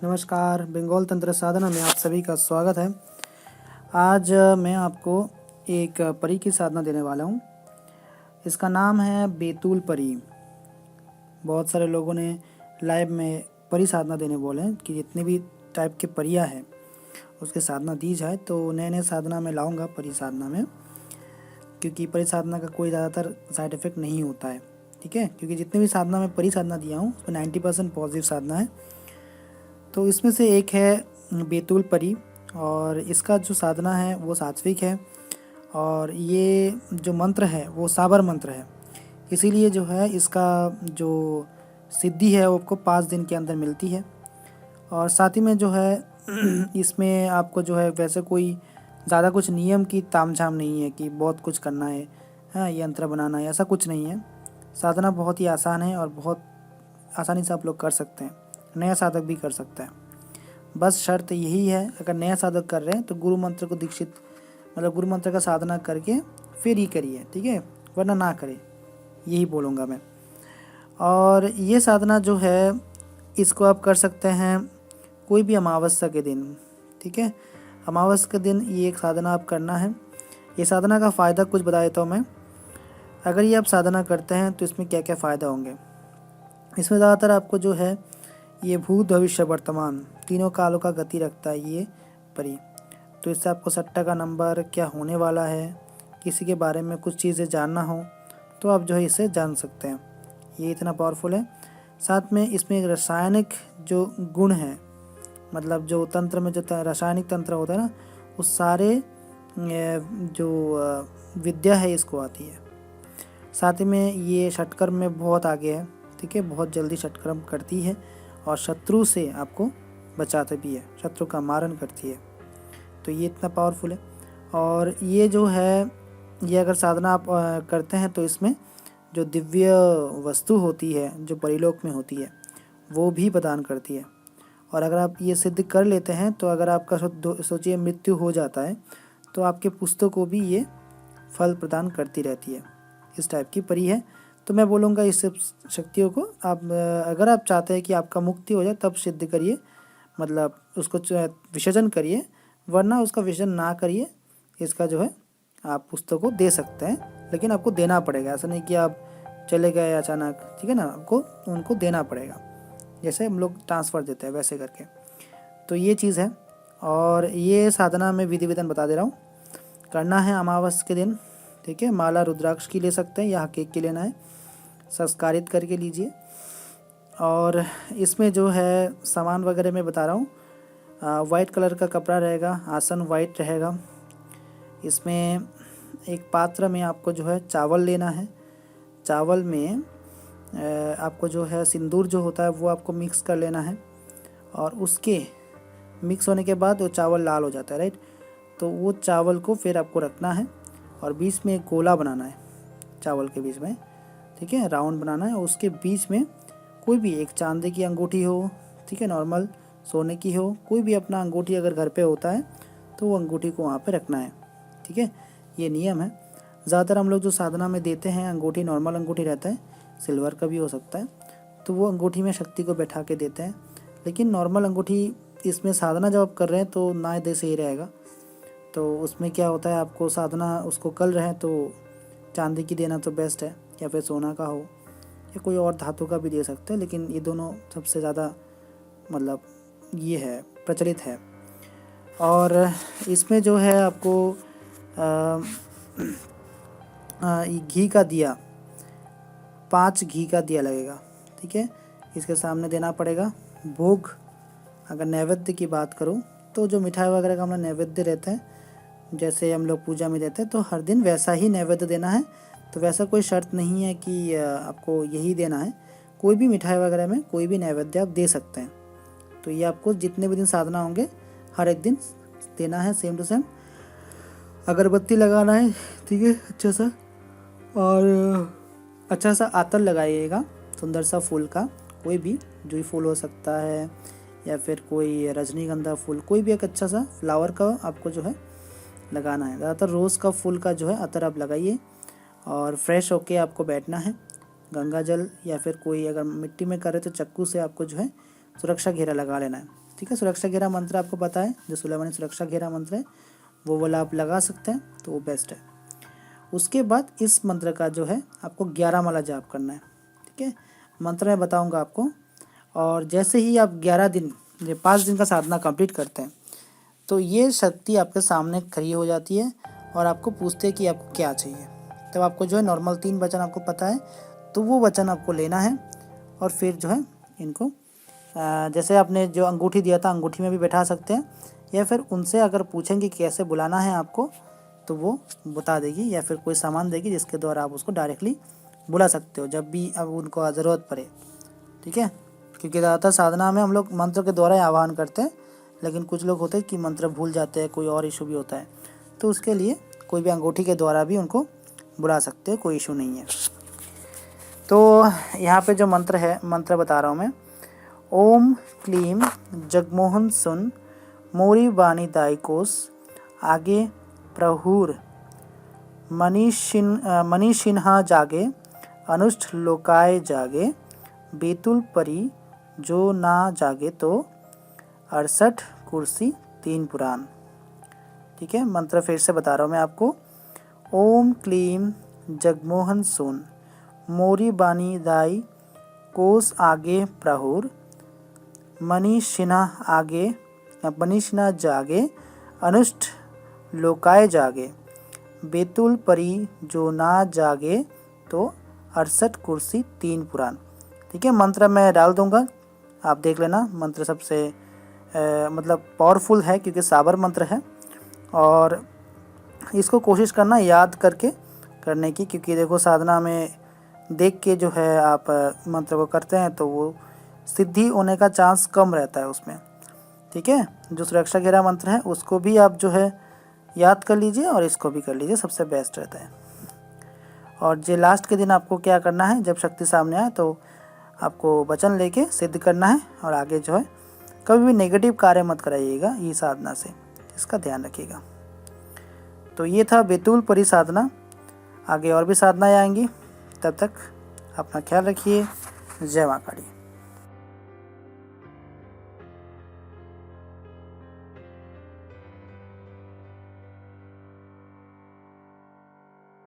नमस्कार, बंगाल तंत्र साधना में आप सभी का स्वागत है। आज मैं आपको एक परी की साधना देने वाला हूँ। इसका नाम है बेतुल परी। बहुत सारे लोगों ने लाइव में परी साधना देने बोले हैं कि जितने भी टाइप के परियाँ हैं उसकी साधना दी जाए, तो नए नए साधना में लाऊंगा परी साधना में, क्योंकि परी साधना का कोई ज़्यादातर साइड इफ़ेक्ट नहीं होता है। ठीक है, क्योंकि जितने भी साधना में परी साधना दिया हूँ उसमें 90% पॉजिटिव साधना है। तो इसमें से एक है बेतुल परी, और इसका जो साधना है वो सात्विक है, और ये जो मंत्र है वो साबर मंत्र है। इसीलिए जो है इसका जो सिद्धि है वो आपको 5 दिन के अंदर मिलती है। और साथ ही में जो है इसमें आपको जो है वैसे कोई ज़्यादा कुछ नियम की तामझाम नहीं है कि बहुत कुछ करना है, हाँ, यंत्र बनाना है, ऐसा कुछ नहीं है। साधना बहुत ही आसान है और बहुत आसानी से आप लोग कर सकते हैं। नया साधक भी कर सकता है। बस शर्त यही है, अगर नया साधक कर रहे हैं तो गुरु मंत्र को दीक्षित मतलब गुरु मंत्र का साधना करके फिर ही करिए, ठीक है, वरना ना करें, यही बोलूँगा मैं। और ये साधना जो है इसको आप कर सकते हैं कोई भी अमावस्या के दिन, ठीक है। अमावस्या के दिन ये एक साधना आप करना है। ये साधना का फ़ायदा कुछ बता देता हूँ मैं। अगर ये आप साधना करते हैं तो इसमें क्या क्या फ़ायदा होंगे। इसमें ज़्यादातर आपको जो है ये भूत भविष्य वर्तमान तीनों कालों का गति रखता है ये परी। तो इससे आपको सट्टा का नंबर क्या होने वाला है, किसी के बारे में कुछ चीज़ें जानना हो तो आप जो है इसे जान सकते हैं। ये इतना पावरफुल है। साथ में इसमें एक रासायनिक जो गुण है, मतलब जो तंत्र में जो रासायनिक तंत्र होता है ना, उस सारे जो विद्या है इसको आती है। साथ ही में ये षटकर्म में बहुत आगे है, ठीक है, बहुत जल्दी षटकर्म करती है और शत्रु से आपको बचाते भी है, शत्रु का मारण करती है। तो ये इतना पावरफुल है। और ये जो है ये अगर साधना आप करते हैं तो इसमें जो दिव्य वस्तु होती है जो परिलोक में होती है वो भी प्रदान करती है। और अगर आप ये सिद्ध कर लेते हैं तो अगर आपका सोचिए मृत्यु हो जाता है तो आपके पुस्तकों को भी ये फल प्रदान करती रहती है। इस टाइप की परी है। तो मैं बोलूँगा इस सब शक्तियों को आप अगर आप चाहते हैं कि आपका मुक्ति हो जाए तब सिद्ध करिए, मतलब उसको विसर्जन करिए, वरना उसका विसर्जन ना करिए। इसका जो है आप पुस्तक को दे सकते हैं, लेकिन आपको देना पड़ेगा। ऐसा नहीं कि आप चले गए अचानक, ठीक है ना, आपको उनको देना पड़ेगा, जैसे हम लोग ट्रांसफ़र देते हैं वैसे करके। तो ये चीज़ है। और ये साधना में विधि विधान बता दे रहा हूँ। करना है अमावस्या के दिन, ठीक है। माला रुद्राक्ष की ले सकते हैं या केक की लेना है, संस्कारित करके लीजिए। और इसमें जो है सामान वगैरह मैं बता रहा हूँ। वाइट कलर का कपड़ा रहेगा, आसन वाइट रहेगा। इसमें एक पात्र में आपको जो है चावल लेना है। चावल में आपको जो है सिंदूर जो होता है वो आपको मिक्स कर लेना है, और उसके मिक्स होने के बाद वो चावल लाल हो जाता है, राइट। तो वो चावल को फिर आपको रखना है और बीच में एक गोला बनाना है चावल के बीच में, ठीक है, राउंड बनाना है। और उसके बीच में कोई भी एक चांदी की अंगूठी हो, ठीक है, नॉर्मल सोने की हो, कोई भी अपना अंगूठी अगर घर पे होता है तो वो अंगूठी को वहाँ पे रखना है, ठीक है। ये नियम है। ज़्यादातर हम लोग जो साधना में देते हैं अंगूठी नॉर्मल अंगूठी रहता है, सिल्वर का भी हो सकता है, तो वो अंगूठी में शक्ति को बैठा के देते हैं। लेकिन नॉर्मल अंगूठी इसमें साधना जब आप कर रहे हैं तो ना दे सही रहेगा। तो उसमें क्या होता है, आपको साधना उसको कर रहे हैं तो चांदी की देना तो बेस्ट है, या फिर सोना का हो, या कोई और धातु का भी दे सकते हैं, लेकिन ये दोनों सबसे ज़्यादा मतलब ये है प्रचलित है। और इसमें जो है आपको घी का दिया, 5 घी का दिया लगेगा, ठीक है, इसके सामने देना पड़ेगा। भोग अगर नैवेद्य की बात करूँ तो जो मिठाई वगैरह का हमारा नैवेद्य रहता है, जैसे हम लोग पूजा में देते हैं, तो हर दिन वैसा ही नैवेद्य देना है। तो वैसा कोई शर्त नहीं है कि आपको यही देना है, कोई भी मिठाई वगैरह में कोई भी नैवेद्य आप दे सकते हैं। तो ये आपको जितने भी दिन साधना होंगे हर एक दिन देना है, सेम टू सेम। अगरबत्ती लगाना है, ठीक है, अच्छा सा, और अच्छा सा आतर लगाइएगा, सुंदर सा फूल का, कोई भी जूही फूल हो सकता है या फिर कोई रजनीगंधा फूल, कोई भी एक अच्छा सा फ्लावर का आपको जो है लगाना है। ज़्यादातर रोज़ का फूल का जो है अतर आप लगाइए। और फ्रेश होके आपको बैठना है। गंगा जल या फिर कोई अगर मिट्टी में करे तो चक्कू से आपको जो है सुरक्षा घेरा लगा लेना है। ठीक है। सुरक्षा घेरा मंत्र आपको पता है, जो 16 मानी सुरक्षा घेरा मंत्र है वो वाला आप लगा सकते हैं, तो वो बेस्ट है। उसके बाद इस मंत्र का जो है आपको 11 माला जाप करना है, ठीक है। मंत्र मैं बताऊंगा आपको, और जैसे ही आप 11 दिन, ये 5 दिन का साधना कंप्लीट करते हैं, तो ये शक्ति आपके सामने खड़ी हो जाती है और आपको पूछते हैं कि आपको क्या चाहिए। तब आपको जो है नॉर्मल 3 वचन आपको पता है, तो वो वचन आपको लेना है और फिर जो है इनको जैसे आपने जो अंगूठी दिया था अंगूठी में भी बैठा सकते हैं, या फिर उनसे अगर पूछेंगे कैसे बुलाना है आपको तो वो बता देगी, या फिर कोई सामान देगी जिसके द्वारा आप उसको डायरेक्टली बुला सकते हो जब भी अब उनको ज़रूरत पड़े, ठीक है। क्योंकि ज़्यादातर साधना में हम लोग मंत्र के द्वारा ही आह्वान करते हैं, लेकिन कुछ लोग होते हैं कि मंत्र भूल जाते हैं, कोई और इशू भी होता है, तो उसके लिए कोई भी अंगूठी के द्वारा भी उनको बुला सकते हो, कोई इशू नहीं है। तो यहाँ पे जो मंत्र है, मंत्र बता रहा हूँ मैं। ओम क्लीम जगमोहन सुन मोरी वाणी दाई कोस आगे प्रहुर मनीषिन्हा जागे अनुष्ठ लोकाय जागे बेतुल परी जो ना जागे तो 68 कुर्सी 3 पुराण, ठीक है। मंत्र फिर से बता रहा हूँ मैं आपको। ओम क्लीम जगमोहन सुन मोरी बानी दाई कोस आगे प्रहुर मनीषिना जागे अनुष्ठ लोकाय जागे बेतुल परी जो ना जागे तो 68 कुर्सी 3 पुराण, ठीक है। मंत्र मैं डाल दूंगा, आप देख लेना। मंत्र सबसे मतलब पावरफुल है क्योंकि साबर मंत्र है, और इसको कोशिश करना याद करके करने की, क्योंकि देखो साधना में देख के जो है आप मंत्र को करते हैं तो वो सिद्धि होने का चांस कम रहता है उसमें, ठीक है। जो सुरक्षा घेरा मंत्र है उसको भी आप जो है याद कर लीजिए और इसको भी कर लीजिए, सबसे बेस्ट रहता है। और जो लास्ट के दिन आपको क्या करना है, जब शक्ति सामने आए तो आपको वचन लेके सिद्ध करना है, और आगे जो है कभी भी नेगेटिव कार्य मत कराइएगा ये साधना से, इसका ध्यान रखिएगा। तो ये था बेतुल परी साधना, आगे और भी साधनाएं आएंगी, तब तक अपना ख्याल रखिए। जय मां काली।